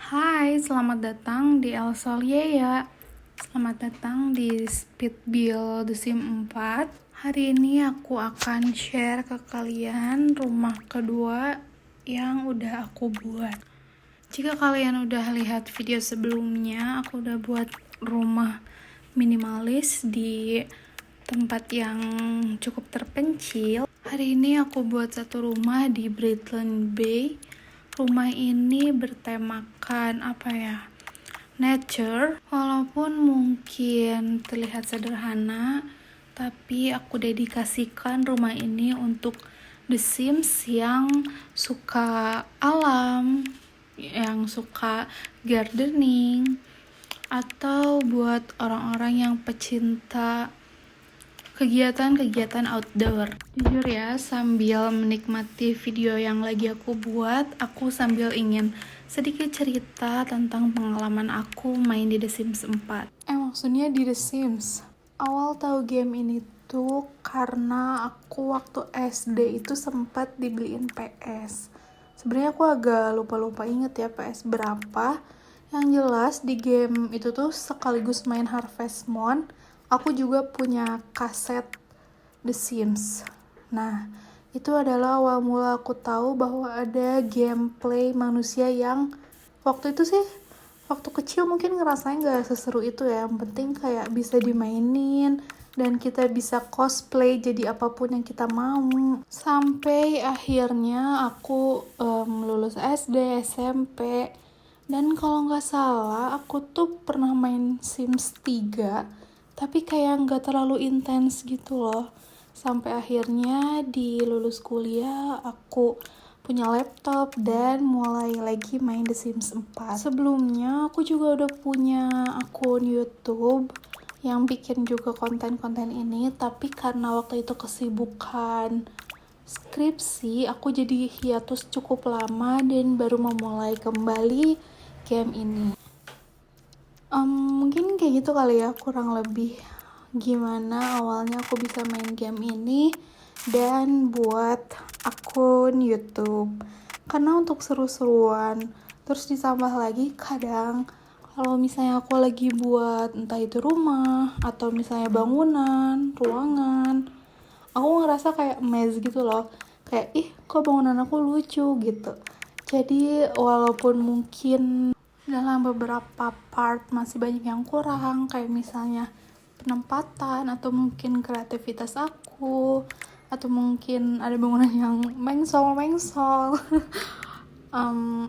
Hai, selamat datang di El Solia. Selamat datang di Speed Build The Sim 4. Hari ini aku akan share ke kalian rumah kedua yang udah aku buat. Jika kalian udah lihat video sebelumnya, aku udah buat rumah minimalis di tempat yang cukup terpencil. Hari ini aku buat satu rumah di Brightland Bay. Rumah ini bertemakan nature. Walaupun mungkin terlihat sederhana, tapi aku dedikasikan rumah ini untuk The Sims yang suka alam, yang suka gardening, atau buat orang-orang yang pecinta kegiatan-kegiatan outdoor. Jujur ya, sambil menikmati video yang lagi aku buat, aku sambil ingin sedikit cerita tentang pengalaman aku main di The Sims 4. Maksudnya di The Sims. Awal tahu game ini tuh karena aku waktu SD itu sempat dibeliin PS. Sebenarnya aku agak lupa-lupa inget ya PS berapa. Yang jelas di game itu tuh sekaligus main Harvest Moon, aku juga punya kaset The Sims. Nah, itu adalah awal mula aku tahu bahwa ada gameplay manusia yang waktu itu sih, waktu kecil mungkin ngerasain gak seseru itu ya. Yang penting kayak bisa dimainin dan kita bisa cosplay jadi apapun yang kita mau. Sampai akhirnya aku lulus SD, SMP, dan kalau nggak salah aku tuh pernah main Sims 3, tapi kayak nggak terlalu intens gitu loh. Sampai akhirnya di lulus kuliah aku punya laptop dan mulai lagi main The Sims 4. Sebelumnya aku juga udah punya akun YouTube yang bikin juga konten-konten ini, tapi karena waktu itu kesibukan skripsi, aku jadi hiatus cukup lama dan baru memulai kembali game ini. Mungkin kayak gitu kali ya, kurang lebih gimana awalnya aku bisa main game ini dan buat akun YouTube. Karena untuk seru-seruan, terus ditambah lagi kadang kalau misalnya aku lagi buat entah itu rumah atau misalnya bangunan, ruangan, aku ngerasa kayak amazed gitu loh, kayak kok bangunan aku lucu gitu. Jadi walaupun mungkin dalam beberapa part masih banyak yang kurang, kayak misalnya penempatan atau mungkin kreativitas aku, atau mungkin ada bangunan yang mengsol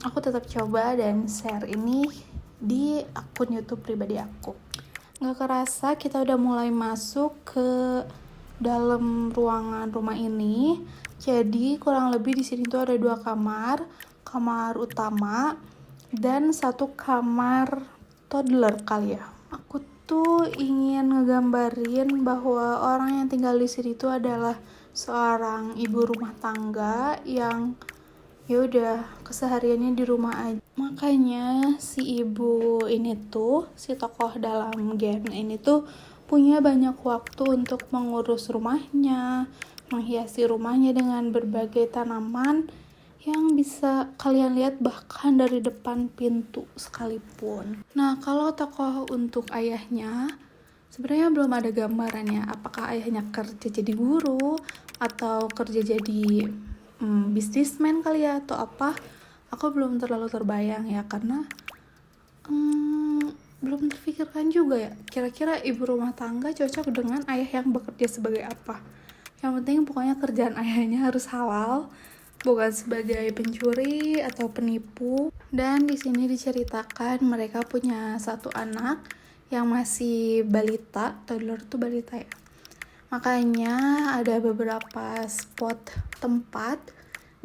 aku tetap coba dan share ini di akun YouTube pribadi aku. Nggak kerasa kita udah mulai masuk ke dalam ruangan rumah ini. Jadi kurang lebih di sini tuh ada 2 kamar, kamar utama dan 1 kamar toddler kali ya. Aku tuh ingin ngegambarin bahwa orang yang tinggal di sini tuh adalah seorang ibu rumah tangga yang yaudah kesehariannya di rumah aja. Makanya si ibu ini tuh, si tokoh dalam game ini tuh punya banyak waktu untuk mengurus rumahnya, menghiasi rumahnya dengan berbagai tanaman yang bisa kalian lihat bahkan dari depan pintu sekalipun. Nah, kalau tokoh untuk ayahnya, sebenarnya belum ada gambarannya. Apakah ayahnya kerja jadi guru atau kerja jadi bisnismen kali ya atau apa? Aku belum terlalu terbayang ya, karena belum terfikirkan juga ya. Kira-kira ibu rumah tangga cocok dengan ayah yang bekerja sebagai apa? Yang penting pokoknya kerjaan ayahnya harus halal, bukan sebagai pencuri atau penipu. Dan di sini diceritakan mereka punya 1 anak yang masih balita, toddler tuh balita ya. Makanya ada beberapa spot tempat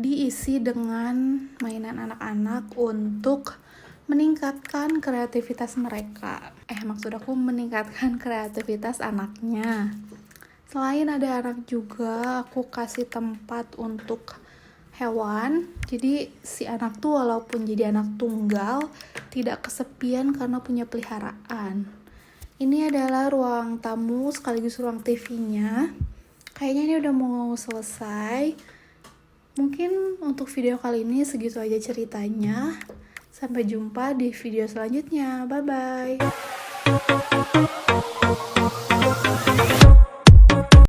diisi dengan mainan anak-anak untuk meningkatkan kreativitas mereka. Maksud aku meningkatkan kreativitas anaknya. Selain ada anak juga, aku kasih tempat untuk hewan. Jadi si anak tuh walaupun jadi anak tunggal, tidak kesepian karena punya peliharaan. Ini adalah ruang tamu sekaligus ruang TV-nya. Kayaknya ini udah mau selesai. Mungkin untuk video kali ini segitu aja ceritanya. Sampai jumpa di video selanjutnya. Bye bye.